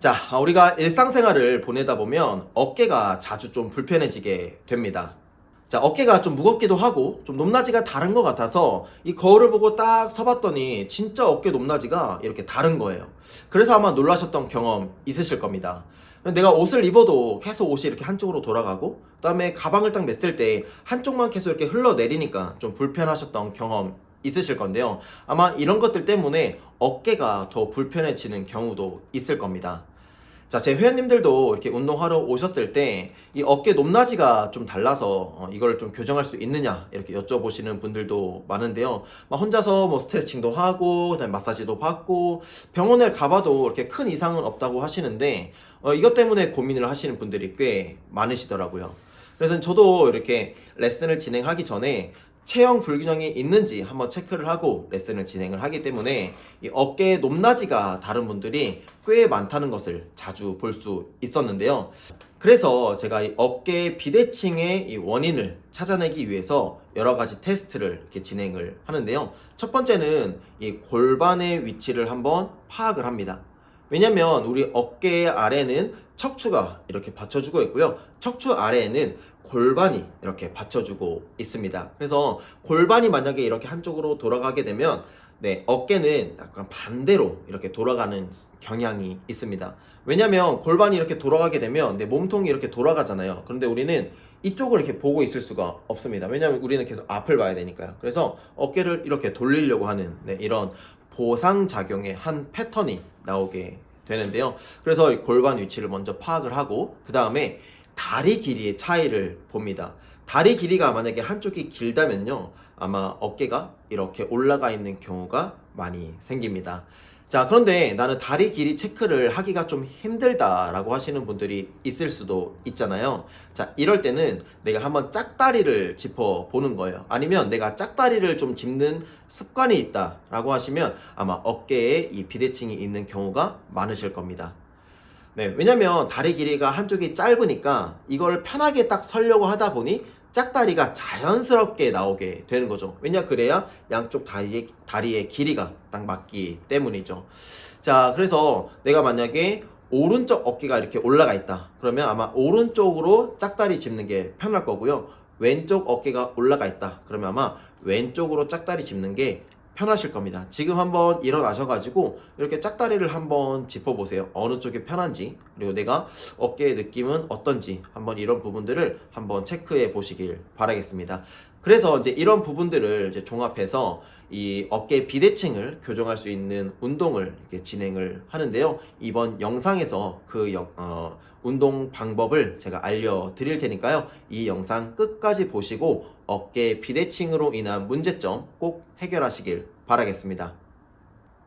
자, 우리가 일상생활을 보내다 보면 어깨가 자주 좀 불편해지게 됩니다. 자, 어깨가 좀 무겁기도 하고 좀 높낮이가 다른 것 같아서 이 거울을 보고 딱 서봤더니 진짜 어깨 높낮이가 이렇게 다른 거예요. 그래서 아마 놀라셨던 경험 있으실 겁니다. 내가 옷을 입어도 계속 옷이 이렇게 한쪽으로 돌아가고, 그다음에 가방을 딱 맸을 때 한쪽만 계속 이렇게 흘러내리니까 좀 불편하셨던 경험 있으실 건데요. 아마 이런 것들 때문에 어깨가 더 불편해지는 경우도 있을 겁니다. 자, 제 회원님들도 이렇게 운동하러 오셨을 때 이 어깨 높낮이가 좀 달라서 이걸 좀 교정할 수 있느냐 이렇게 여쭤보시는 분들도 많은데요. 막 혼자서 뭐 스트레칭도 하고 그다음에 마사지도 받고 병원에 가봐도 이렇게 큰 이상은 없다고 하시는데 이것 때문에 고민을 하시는 분들이 꽤 많으시더라고요. 그래서 저도 이렇게 레슨을 진행하기 전에 체형 불균형이 있는지 한번 체크를 하고 레슨을 진행을 하기 때문에 이 어깨 높낮이가 다른 분들이 꽤 많다는 것을 자주 볼 수 있었는데요. 그래서 제가 이 어깨 비대칭의 이 원인을 찾아내기 위해서 여러 가지 테스트를 이렇게 진행을 하는데요. 첫 번째는 이 골반의 위치를 한번 파악을 합니다. 왜냐면 우리 어깨 아래는 척추가 이렇게 받쳐주고 있고요. 척추 아래에는 골반이 이렇게 받쳐주고 있습니다. 그래서 골반이 만약에 이렇게 한쪽으로 돌아가게 되면 어깨는 약간 반대로 이렇게 돌아가는 경향이 있습니다. 왜냐면 골반이 이렇게 돌아가게 되면 내 몸통이 이렇게 돌아가잖아요. 그런데 우리는 이쪽을 이렇게 보고 있을 수가 없습니다. 왜냐면 우리는 계속 앞을 봐야 되니까요. 그래서 어깨를 이렇게 돌리려고 하는 이런 보상작용의 한 패턴이 나오게 되는데요. 그래서 골반 위치를 먼저 파악을 하고 그 다음에 다리 길이의 차이를 봅니다. 다리 길이가 만약에 한쪽이 길다면요, 아마 어깨가 이렇게 올라가 있는 경우가 많이 생깁니다. 자, 그런데 나는 다리 길이 체크를 하기가 좀 힘들다라고 하시는 분들이 있을 수도 있잖아요. 자, 이럴 때는 내가 한번 짝다리를 짚어보는 거예요. 아니면 내가 짝다리를 좀 짚는 습관이 있다라고 하시면 아마 어깨에 이 비대칭이 있는 경우가 많으실 겁니다. 왜냐면 다리 길이가 한쪽이 짧으니까 이걸 편하게 딱 서려고 하다 보니 짝다리가 자연스럽게 나오게 되는 거죠. 왜냐, 그래야 양쪽 다리의 길이가 딱 맞기 때문이죠. 자, 그래서 내가 만약에 오른쪽 어깨가 이렇게 올라가 있다 그러면 아마 오른쪽으로 짝다리 짚는 게 편할 거고요. 왼쪽 어깨가 올라가 있다 그러면 아마 왼쪽으로 짝다리 짚는 게 편하실 겁니다. 지금 한번 일어나셔가지고 이렇게 짝다리를 한번 짚어보세요. 어느 쪽이 편한지, 그리고 내가 어깨의 느낌은 어떤지 한번 이런 부분들을 한번 체크해 보시길 바라겠습니다. 그래서 이제 이런 부분들을 이제 종합해서 이 어깨 비대칭을 교정할 수 있는 운동을 이렇게 진행을 하는데요. 이번 영상에서 그 운동 방법을 제가 알려드릴 테니까요. 이 영상 끝까지 보시고 어깨 비대칭으로 인한 문제점 꼭 해결하시길 바라겠습니다.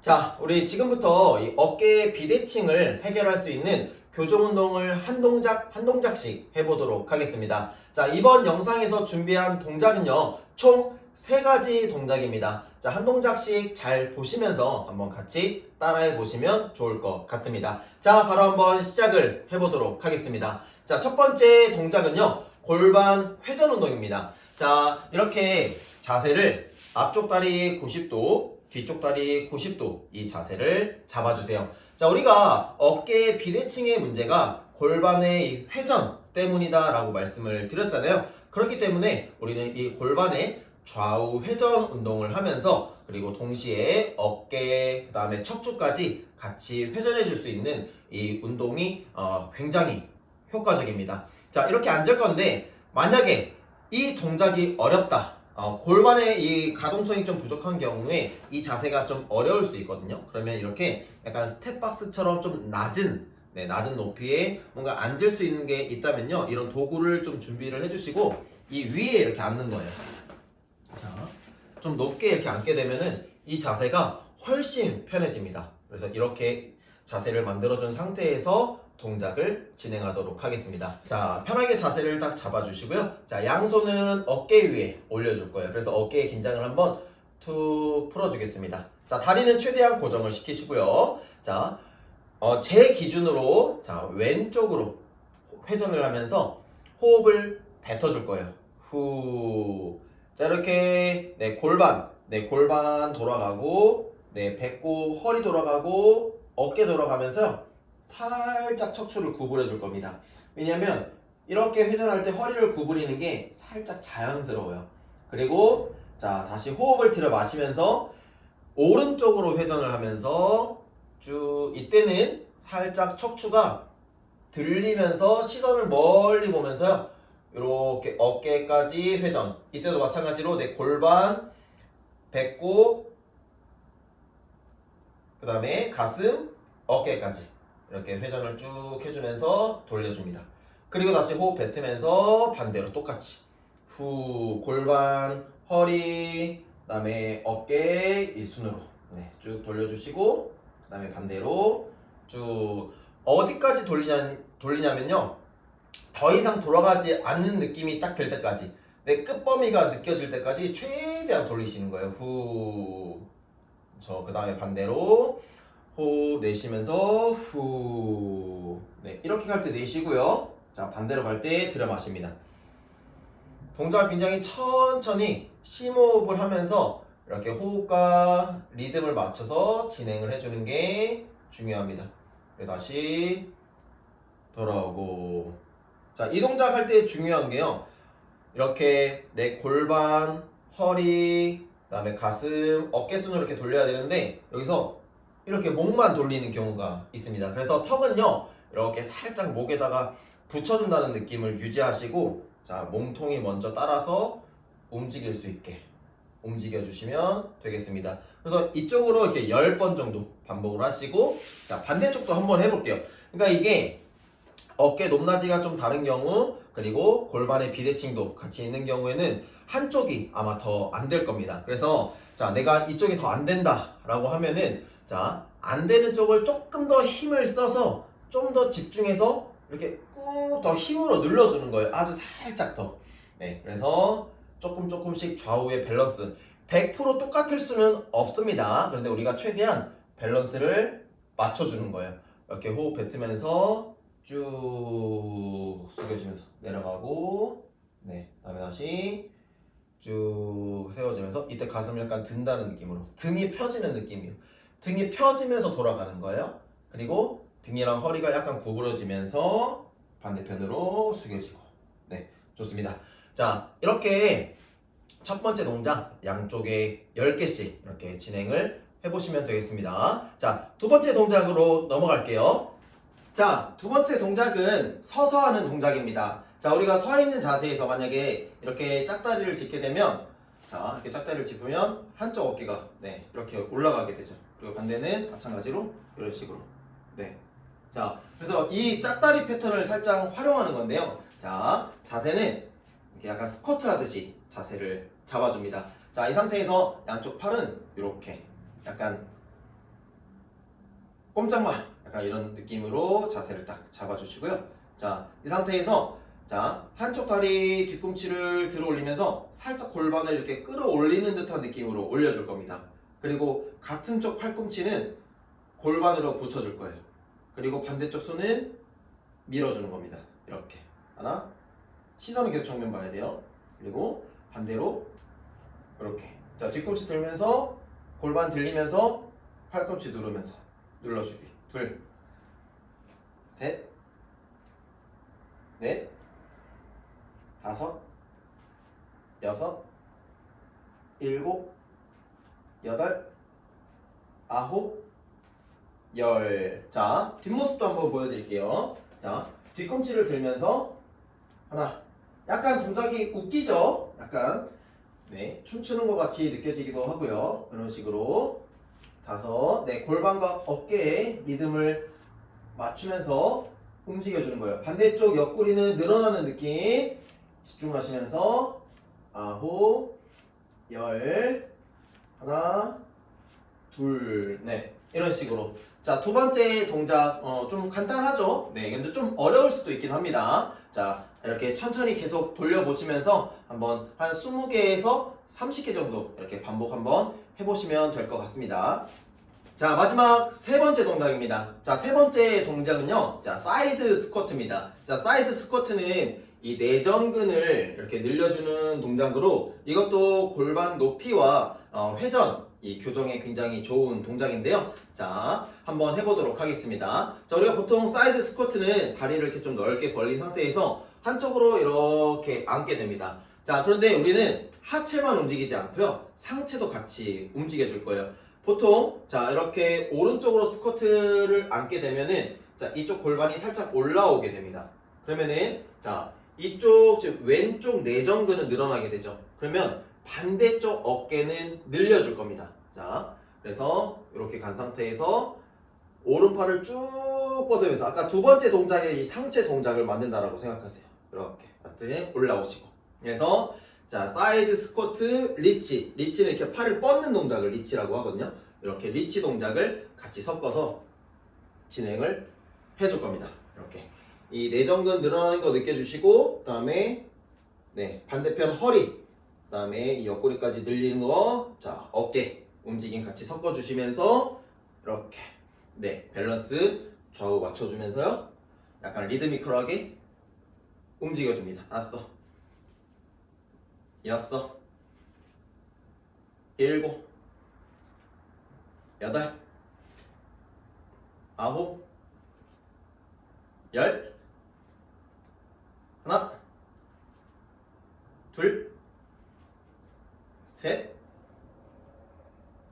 자, 우리 지금부터 이 어깨 비대칭을 해결할 수 있는 교정 운동을 한 동작씩 해보도록 하겠습니다. 자, 이번 영상에서 준비한 동작은요, 총 3가지 동작입니다. 자, 한 동작씩 잘 보시면서 한번 같이 따라해 보시면 좋을 것 같습니다. 자, 바로 한번 시작을 해보도록 하겠습니다. 자, 첫 번째 동작은요, 골반 회전 운동입니다. 자, 이렇게 자세를 앞쪽 다리 90도, 뒤쪽 다리 90도 이 자세를 잡아주세요. 자, 우리가 어깨 비대칭의 문제가 골반의 이 회전 때문이다 라고 말씀을 드렸잖아요. 그렇기 때문에 우리는 이 골반의 좌우 회전 운동을 하면서 그리고 동시에 어깨 그 다음에 척추까지 같이 회전해 줄 수 있는 이 운동이 굉장히 효과적입니다. 자, 이렇게 앉을 건데 만약에 이 동작이 어렵다, 골반의 이 가동성이 좀 부족한 경우에 이 자세가 좀 어려울 수 있거든요. 그러면 이렇게 약간 스텝박스처럼 좀 낮은 높이에 뭔가 앉을 수 있는 게 있다면요, 이런 도구를 좀 준비를 해주시고 이 위에 이렇게 앉는 거예요. 자, 좀 높게 이렇게 앉게 되면은 이 자세가 훨씬 편해집니다. 그래서 이렇게 자세를 만들어준 상태에서 동작을 진행하도록 하겠습니다. 자, 편하게 자세를 딱 잡아주시고요. 자, 양손은 어깨 위에 올려줄 거예요. 그래서 어깨의 긴장을 한번 툭 풀어주겠습니다. 자, 다리는 최대한 고정을 시키시고요. 자, 제 기준으로 자, 왼쪽으로 회전을 하면서 호흡을 뱉어줄 거예요. 후. 자, 이렇게 골반 돌아가고 배꼽 허리 돌아가고 어깨 돌아가면서요. 살짝 척추를 구부려 줄 겁니다. 왜냐면 이렇게 회전할 때 허리를 구부리는 게 살짝 자연스러워요. 그리고 자, 다시 호흡을 들여 마시면서 오른쪽으로 회전을 하면서 쭉, 이때는 살짝 척추가 들리면서 시선을 멀리 보면서요, 이렇게 어깨까지 회전. 이때도 마찬가지로 내 골반, 배꼽, 그 다음에 가슴, 어깨까지 이렇게 회전을 쭉 해주면서 돌려줍니다. 그리고 다시 호흡 뱉으면서 반대로 똑같이 후, 골반, 허리, 그 다음에 어깨, 이 순으로 쭉 돌려주시고, 그 다음에 반대로 쭉. 어디까지 돌리냐면요, 더 이상 돌아가지 않는 느낌이 딱 들 때까지, 내 끝범위가 느껴질 때까지 최대한 돌리시는 거예요. 후. 그 다음에 반대로 호흡 내쉬면서 후. 네, 이렇게 갈 때 내쉬고요. 자, 반대로 갈 때 들여 마십니다. 동작을 굉장히 천천히 심호흡을 하면서 이렇게 호흡과 리듬을 맞춰서 진행을 해주는 게 중요합니다. 다시 돌아오고. 자, 이 동작 할 때 중요한 게요, 이렇게 내 골반, 허리, 그 다음에 가슴, 어깨 순으로 이렇게 돌려야 되는데 여기서 이렇게 목만 돌리는 경우가 있습니다. 그래서 턱은요, 이렇게 살짝 목에다가 붙여준다는 느낌을 유지하시고, 자, 몸통이 먼저 따라서 움직일 수 있게 움직여주시면 되겠습니다. 그래서 이쪽으로 이렇게 10번 정도 반복을 하시고, 자, 반대쪽도 한번 해볼게요. 그러니까 이게 어깨 높낮이가 좀 다른 경우, 그리고 골반의 비대칭도 같이 있는 경우에는 한쪽이 아마 더 안 될 겁니다. 그래서 자, 내가 이쪽이 더 안 된다 라고 하면은, 자, 안 되는 쪽을 조금 더 힘을 써서 좀 더 집중해서 이렇게 꾹 더 힘으로 눌러주는 거예요. 아주 살짝 더. 네, 그래서 조금씩 좌우의 밸런스, 100% 똑같을 수는 없습니다. 그런데 우리가 최대한 밸런스를 맞춰주는 거예요. 이렇게 호흡 뱉으면서 쭉 숙여지면서 내려가고, 네, 다음에 다시 쭉 세워지면서, 이때 가슴을 약간 든다는 느낌으로, 등이 펴지는 느낌이에요. 등이 펴지면서 돌아가는 거예요. 그리고 등이랑 허리가 약간 구부러지면서 반대편으로 숙여지고. 네, 좋습니다. 자, 이렇게 첫 번째 동작 양쪽에 10개씩 이렇게 진행을 해보시면 되겠습니다. 자, 두 번째 동작으로 넘어갈게요. 자, 두 번째 동작은 서서 하는 동작입니다. 자, 우리가 서 있는 자세에서 만약에 이렇게 짝다리를 짚게 되면, 자, 이렇게 짝다리를 짚으면 한쪽 어깨가 이렇게 올라가게 되죠. 그리고 반대는 마찬가지로 이런 식으로. 네. 자, 그래서 이 짝다리 패턴을 살짝 활용하는 건데요. 자, 자세는 이렇게 약간 스쿼트 하듯이 자세를 잡아줍니다. 자, 이 상태에서 양쪽 팔은 이렇게 약간 꼼짝말, 약간 이런 느낌으로 자세를 딱 잡아주시고요. 자, 이 상태에서 자, 한쪽 다리 뒤꿈치를 들어 올리면서 살짝 골반을 이렇게 끌어올리는 듯한 느낌으로 올려줄 겁니다. 그리고 같은 쪽 팔꿈치는 골반으로 붙여줄 거예요. 그리고 반대쪽 손은 밀어주는 겁니다. 이렇게 하나, 시선은 계속 정면 봐야 돼요. 그리고 반대로 이렇게. 자, 뒤꿈치 들면서 골반 들리면서 팔꿈치 누르면서 눌러주기. 둘, 셋, 넷, 다섯, 여섯, 일곱, 여덟, 아홉, 열. 자, 뒷모습도 한번 보여드릴게요. 자, 뒤꿈치를 들면서 하나. 약간 동작이 웃기죠? 약간 춤추는 것 같이 느껴지기도 하고요. 이런 식으로 다섯. 골반과 어깨에 리듬을 맞추면서 움직여주는 거예요. 반대쪽 옆구리는 늘어나는 느낌 집중하시면서 아홉, 열, 하나, 둘, 이런 식으로. 자, 두 번째 동작 좀 간단하죠? 근데 좀 어려울 수도 있긴 합니다. 자, 이렇게 천천히 계속 돌려보시면서 한번 한 20개에서 30개 정도 이렇게 반복 한번 해보시면 될 것 같습니다. 자, 마지막 세 번째 동작입니다. 자, 세 번째 동작은요, 자, 사이드 스쿼트입니다. 자, 사이드 스쿼트는 이 내전근을 이렇게 늘려주는 동작으로, 이것도 골반 높이와 회전 이 교정에 굉장히 좋은 동작인데요. 자, 한번 해보도록 하겠습니다. 자, 우리가 보통 사이드 스쿼트는 다리를 이렇게 좀 넓게 벌린 상태에서 한쪽으로 이렇게 앉게 됩니다. 자, 그런데 우리는 하체만 움직이지 않고요, 상체도 같이 움직여 줄 거예요. 보통 자, 이렇게 오른쪽으로 스쿼트를 앉게 되면은 자, 이쪽 골반이 살짝 올라오게 됩니다. 그러면은 자, 이쪽 즉 왼쪽 내전근은 늘어나게 되죠. 그러면 반대쪽 어깨는 늘려줄 겁니다. 자, 그래서 이렇게 간 상태에서 오른팔을 쭉 뻗으면서 아까 두 번째 동작의 이 상체 동작을 만든다라고 생각하세요. 이렇게 맞지? 올라오시고. 그래서 자, 사이드 스쿼트 리치. 리치는 이렇게 팔을 뻗는 동작을 리치라고 하거든요. 이렇게 리치 동작을 같이 섞어서 진행을 해줄 겁니다. 이렇게 이 내전근 늘어나는 거 느껴주시고, 그 다음에 네, 반대편 허리, 그 다음에 이 옆구리까지 늘리는 거, 자, 어깨 움직임 같이 섞어주시면서 이렇게 네, 밸런스 좌우 맞춰주면서요, 약간 리드미컬하게 움직여줍니다. 5, 6, 7, 8, 9, 10. 하나, 둘, 셋.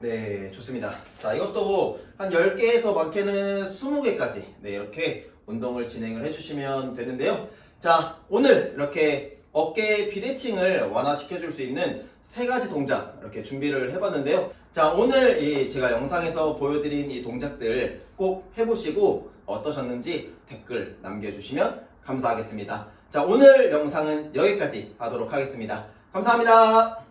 네, 좋습니다. 자, 이것도 한 10개에서 많게는 20개까지 네, 이렇게 운동을 진행을 해주시면 되는데요. 자, 오늘 이렇게 어깨 비대칭을 완화시켜 줄 수 있는 3가지 동작 이렇게 준비를 해봤는데요. 자, 오늘 제가 영상에서 보여드린 이 동작들 꼭 해보시고 어떠셨는지 댓글 남겨주시면 감사하겠습니다. 자, 오늘 영상은 여기까지 하도록 하겠습니다. 감사합니다.